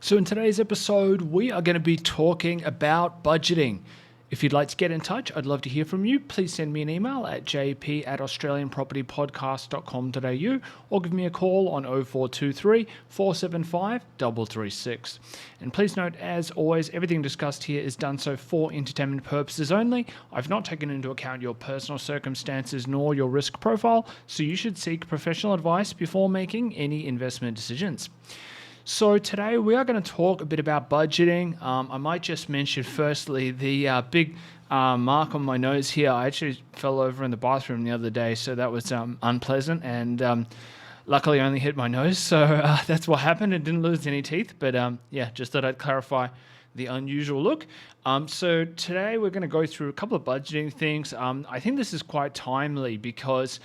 So in today's episode, we are going to be talking about budgeting. If you'd like to get in touch, I'd love to hear from you. Please send me an email at jp@australianpropertypodcast.com.au or give me a call on 0423 475 336. And please note, as always, everything discussed here is done so for entertainment purposes only. I've not taken into account your personal circumstances nor your risk profile, so you should seek professional advice before making any investment decisions. So today we are going to talk a bit about budgeting. I might just mention firstly the big mark on my nose here. I actually fell over in the bathroom the other day, so that was unpleasant, and luckily I only hit my nose, so that's what happened. It didn't lose any teeth, but just thought I'd clarify the unusual look. So today we're going to go through a couple of budgeting things. I think this is quite timely because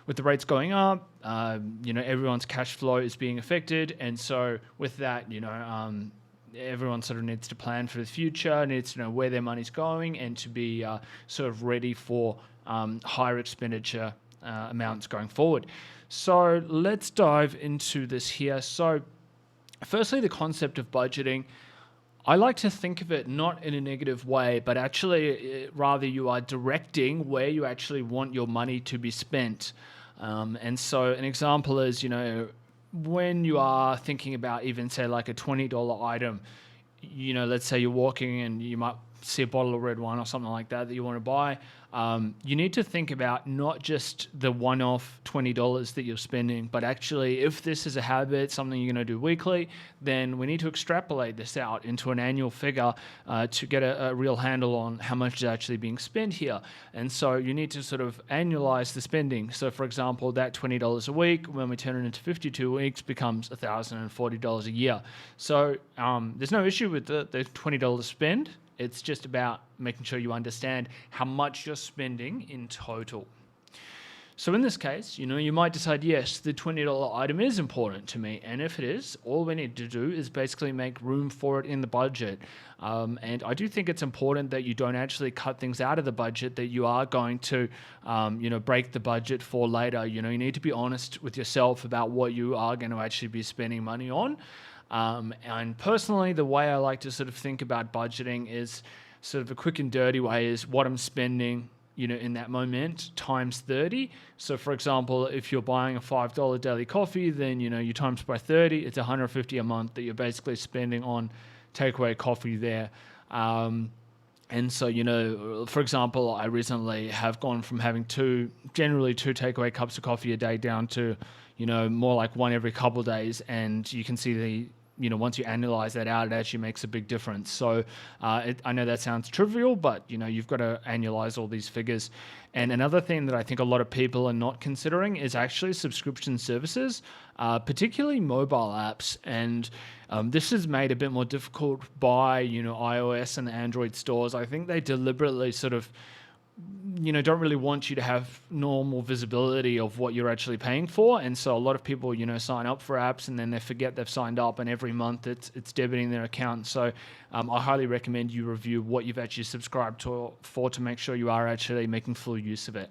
with the rates going up, everyone's cash flow is being affected. And so with that, everyone sort of needs to plan for the future, needs to know where their money's going and to be sort of ready for higher expenditure amounts going forward. So let's dive into this here. So firstly, the concept of budgeting. I like to think of it not in a negative way, but actually rather you are directing where you actually want your money to be spent. And so an example is, when you are thinking about even say like a $20 item, let's say you're walking and you might see a bottle of red wine or something like that you want to buy. You need to think about not just the one-off $20 that you're spending, but actually if this is a habit, something you're going to do weekly, then we need to extrapolate this out into an annual figure to get a real handle on how much is actually being spent here. And so you need to sort of annualize the spending. So for example, that $20 a week, when we turn it into 52 weeks, becomes $1,040 a year. So there's no issue with the $20 spend. It's just about making sure you understand how much you're spending in total. So in this case, you might decide, yes, the $20 item is important to me. And if it is, all we need to do is basically make room for it in the budget. And I do think it's important that you don't actually cut things out of the budget that you are going to, break the budget for later. You need to be honest with yourself about what you are going to actually be spending money on. And personally, the way I like to sort of think about budgeting is sort of a quick and dirty way is what I'm spending, in that moment times 30. So for example, if you're buying a $5 daily coffee, then, you times by 30, it's $150 a month that you're basically spending on takeaway coffee there. And so, for example, I recently have gone from having generally two takeaway cups of coffee a day down to, more like one every couple of days. And you can see once you analyze that out, it actually makes a big difference. So I know that sounds trivial, but, you've got to annualize all these figures. And another thing that I think a lot of people are not considering is actually subscription services, particularly mobile apps. And this is made a bit more difficult by, iOS and the Android stores. I think they deliberately sort of don't really want you to have normal visibility of what you're actually paying for. And so a lot of people, sign up for apps and then they forget they've signed up, and every month it's debiting their account. So I highly recommend you review what you've actually subscribed to make sure you are actually making full use of it.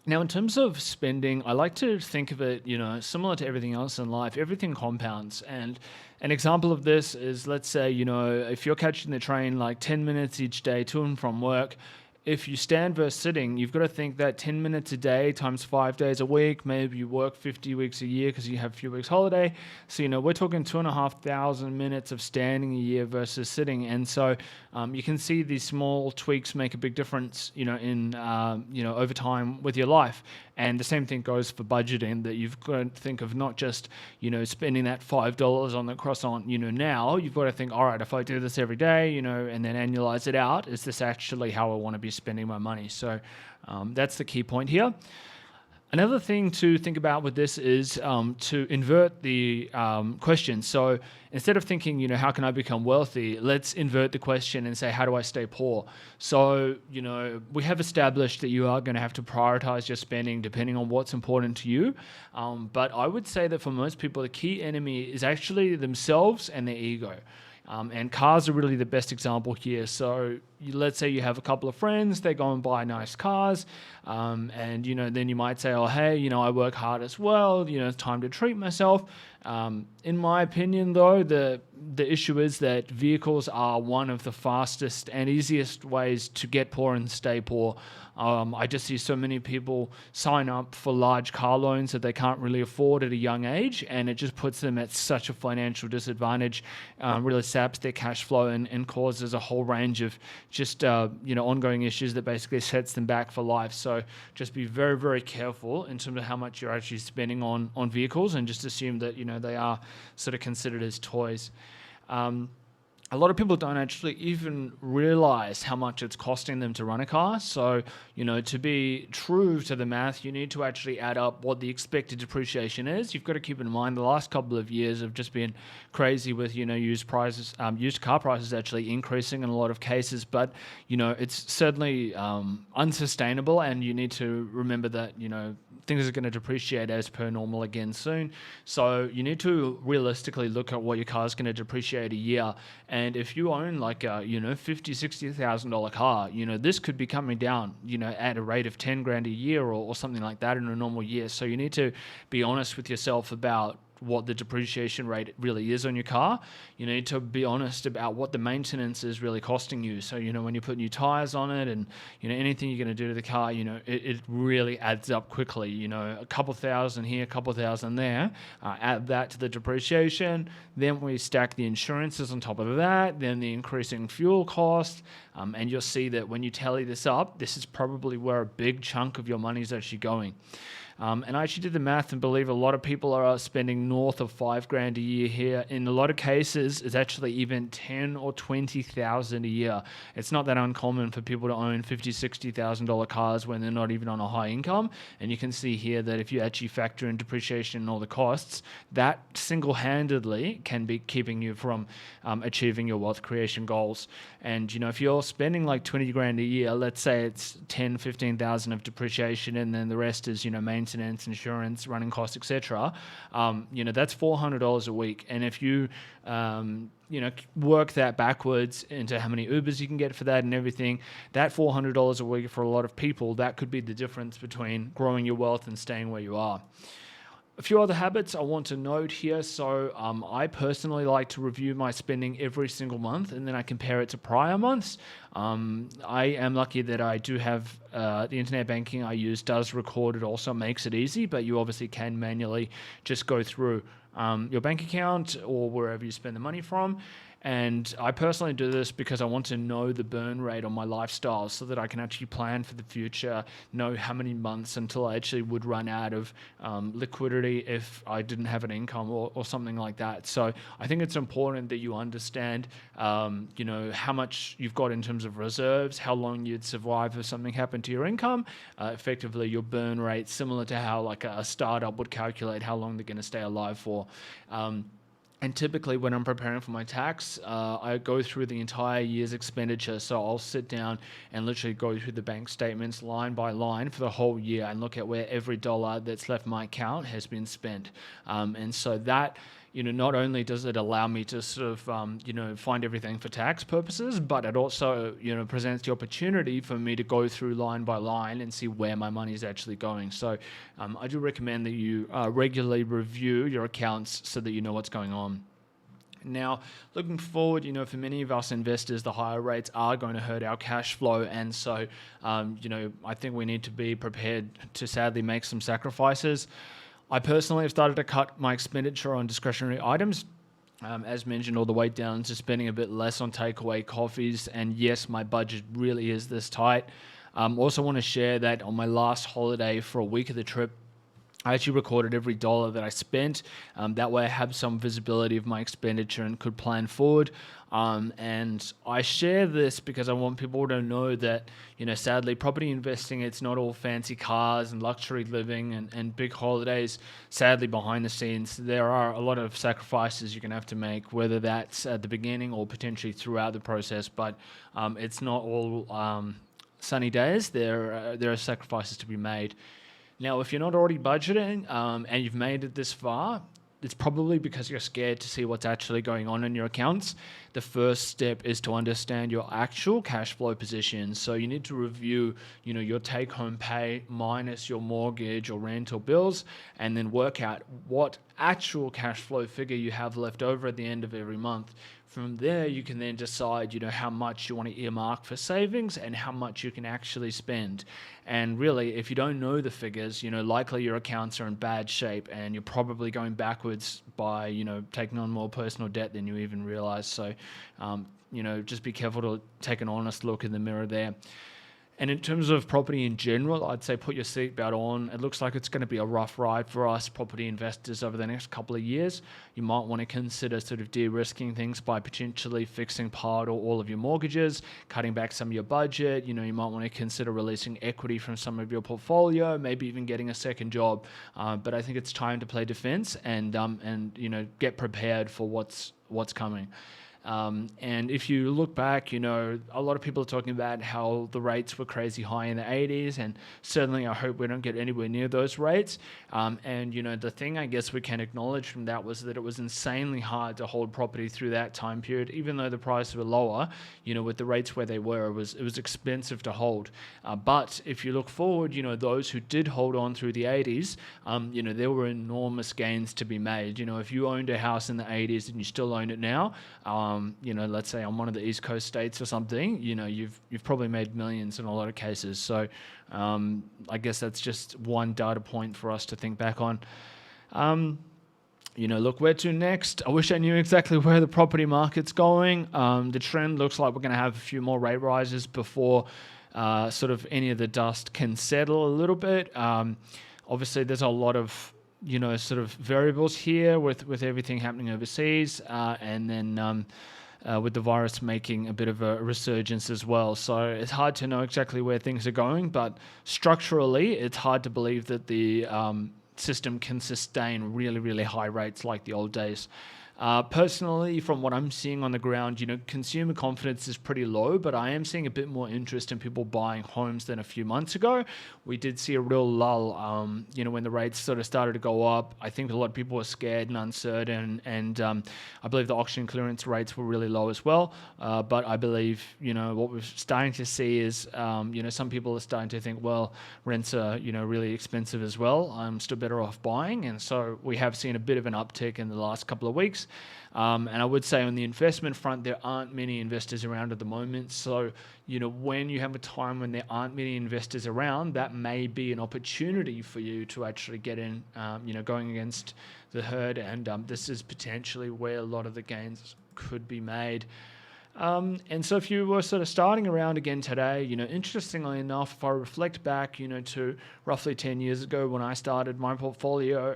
Now, in terms of spending, I like to think of it, similar to everything else in life. Everything compounds. And an example of this is, let's say, if you're catching the train like 10 minutes each day to and from work, if you stand versus sitting, you've got to think that 10 minutes a day times 5 days a week, maybe you work 50 weeks a year because you have a few weeks holiday. So, we're talking 2,500 minutes of standing a year versus sitting. And so you can see these small tweaks make a big difference, in over time with your life. And the same thing goes for budgeting, that you've got to think of not just, spending that $5 on the croissant, now. You've got to think, all right, if I do this every day, and then annualize it out, is this actually how I want to be spending my money? So that's the key point here. Another thing to think about with this is to invert the question. So instead of thinking, how can I become wealthy, let's invert the question and say, how do I stay poor? So, we have established that you are going to have to prioritize your spending depending on what's important to you. But I would say that for most people, the key enemy is actually themselves and their ego. And cars are really the best example here. So, let's say you have a couple of friends, they go and buy nice cars, and then you might say, oh hey, I work hard as well, it's time to treat myself. In my opinion, though, the issue is that vehicles are one of the fastest and easiest ways to get poor and stay poor. I just see so many people sign up for large car loans that they can't really afford at a young age, and it just puts them at such a financial disadvantage, really saps their cash flow and causes a whole range of just ongoing issues that basically sets them back for life. So just be very, very careful in terms of how much you're actually spending on vehicles, and just assume that they are sort of considered as toys. A lot of people don't actually even realize how much it's costing them to run a car. So, to be true to the math, you need to actually add up what the expected depreciation is. You've got to keep in mind the last couple of years have just been crazy with, used car prices actually increasing in a lot of cases. But, it's certainly unsustainable, and you need to remember that, things are going to depreciate as per normal again soon. So you need to realistically look at what your car is going to depreciate a year. And if you own like a, $50,000-$60,000 car, this could be coming down, at a rate of 10 grand a year or something like that in a normal year. So you need to be honest with yourself about what the depreciation rate really is on your car. You need to be honest about what the maintenance is really costing you. So, when you put new tires on it and, anything you're going to do to the car, it really adds up quickly. A couple thousand here, a couple thousand there, add that to the depreciation. Then we stack the insurances on top of that, then the increasing fuel cost. And you'll see that when you tally this up, this is probably where a big chunk of your money is actually going. And I actually did the math and believe a lot of people are spending north of $5,000 a year here. In a lot of cases, it's actually even 10 or 20,000 a year. It's not that uncommon for people to own $50,000-$60,000 cars when they're not even on a high income. And you can see here that if you actually factor in depreciation and all the costs, that single-handedly can be keeping you from achieving your wealth creation goals. And if you're spending like 20 grand a year, let's say it's 10,000-15,000 of depreciation, and then the rest is maintenance, insurance, running costs, etc. That's $400 a week. And if you work that backwards into how many Ubers you can get for that and everything, that $400 a week for a lot of people, that could be the difference between growing your wealth and staying where you are. A few other habits I want to note here. So I personally like to review my spending every single month, and then I compare it to prior months. I am lucky that I do have the internet banking I use does record it, also makes it easy, but you obviously can manually just go through your bank account or wherever you spend the money from. And I personally do this because I want to know the burn rate on my lifestyle so that I can actually plan for the future, know how many months until I actually would run out of liquidity if I didn't have an income or something like that. So I think it's important that you understand, how much you've got in terms of reserves, how long you'd survive if something happened to your income, effectively your burn rate, similar to how like a startup would calculate how long they're going to stay alive for. And typically when I'm preparing for my tax, I go through the entire year's expenditure. So I'll sit down and literally go through the bank statements line by line for the whole year and look at where every dollar that's left my account has been spent. And so that, not only does it allow me to sort of, find everything for tax purposes, but it also, presents the opportunity for me to go through line by line and see where my money is actually going. So I do recommend that you regularly review your accounts so that you know what's going on. Now, looking forward, for many of us investors, the higher rates are going to hurt our cash flow. And so, I think we need to be prepared to sadly make some sacrifices. I personally have started to cut my expenditure on discretionary items, as mentioned, all the way down to spending a bit less on takeaway coffees. And yes, my budget really is this tight. Also want to share that on my last holiday for a week of the trip, I actually recorded every dollar that I spent. That way I have some visibility of my expenditure and could plan forward. And I share this because I want people to know that, sadly, property investing, it's not all fancy cars and luxury living and big holidays. Sadly, behind the scenes, there are a lot of sacrifices you're going to have to make, whether that's at the beginning or potentially throughout the process. But it's not all sunny days. There are sacrifices to be made. Now, if you're not already budgeting and you've made it this far, it's probably because you're scared to see what's actually going on in your accounts. The first step is to understand your actual cash flow position. So you need to review, your take-home pay minus your mortgage or rental bills, and then work out what actual cash flow figure you have left over at the end of every month. From there, you can then decide, how much you want to earmark for savings and how much you can actually spend. And really, if you don't know the figures, likely your accounts are in bad shape and you're probably going backwards by, taking on more personal debt than you even realize. So, just be careful to take an honest look in the mirror there. And in terms of property in general, I'd say put your seatbelt on. It looks like it's going to be a rough ride for us property investors over the next couple of years. You might want to consider sort of de-risking things by potentially fixing part or all of your mortgages, cutting back some of your budget. You might want to consider releasing equity from some of your portfolio, maybe even getting a second job. But I think it's time to play defense and get prepared for what's coming. And if you look back, a lot of people are talking about how the rates were crazy high in the 80s, and certainly I hope we don't get anywhere near those rates. And the thing I guess we can acknowledge from that was that it was insanely hard to hold property through that time period, even though the prices were lower. With the rates where they were, it was expensive to hold. But if you look forward, those who did hold on through the 80s, there were enormous gains to be made. If you owned a house in the 80s and you still own it now, let's say on one of the East Coast states or something, you've probably made millions in a lot of cases. So I guess that's just one data point for us to think back on. Look, where to next? I wish I knew exactly where the property market's going. The trend looks like we're going to have a few more rate rises before sort of any of the dust can settle a little bit. Obviously, there's a lot of sort of variables here with everything happening overseas, and then with the virus making a bit of a resurgence as well. So it's hard to know exactly where things are going, but structurally, it's hard to believe that the system can sustain really, really high rates like the old days. Personally, from what I'm seeing on the ground, consumer confidence is pretty low, but I am seeing a bit more interest in people buying homes than a few months ago. We did see a real lull, when the rates sort of started to go up. I think a lot of people were scared and uncertain, and I believe the auction clearance rates were really low as well. But I believe, what we're starting to see is, some people are starting to think, well, rents are, really expensive as well. I'm still better off buying. And so we have seen a bit of an uptick in the last couple of weeks. And I would say on the investment front, there aren't many investors around at the moment. So, when you have a time when there aren't many investors around, that may be an opportunity for you to actually get in, going against the herd. And this is potentially where a lot of the gains could be made. And so if you were sort of starting around again today, interestingly enough, if I reflect back, to roughly 10 years ago when I started my portfolio,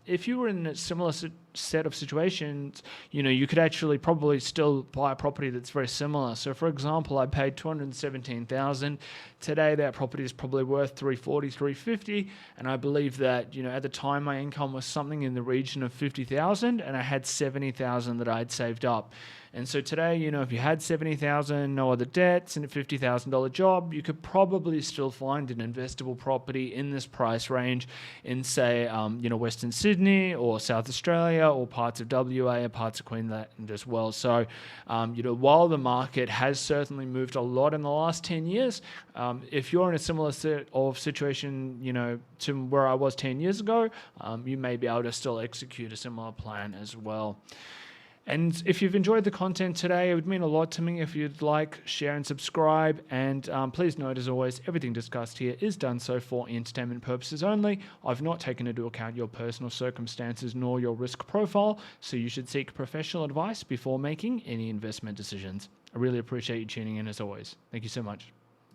if you were in a similar set of situations, you could actually probably still buy a property that's very similar. So for example, I paid $217,000. Today, that property is probably worth $340,000, $350,000. And I believe that, at the time my income was something in the region of $50,000 and I had $70,000 that I'd saved up. And so today, if you had $70,000, no other debts, and a $50,000 job, you could probably still find an investable property in this price range in, say, Western Sydney or South Australia or parts of WA or parts of Queensland as well. So, while the market has certainly moved a lot in the last 10 years, if you're in a similar set of situation, to where I was 10 years ago, you may be able to still execute a similar plan as well. And if you've enjoyed the content today, it would mean a lot to me if you'd like, share and subscribe. And please note, as always, everything discussed here is done so for entertainment purposes only. I've not taken into account your personal circumstances nor your risk profile, so you should seek professional advice before making any investment decisions. I really appreciate you tuning in as always. Thank you so much.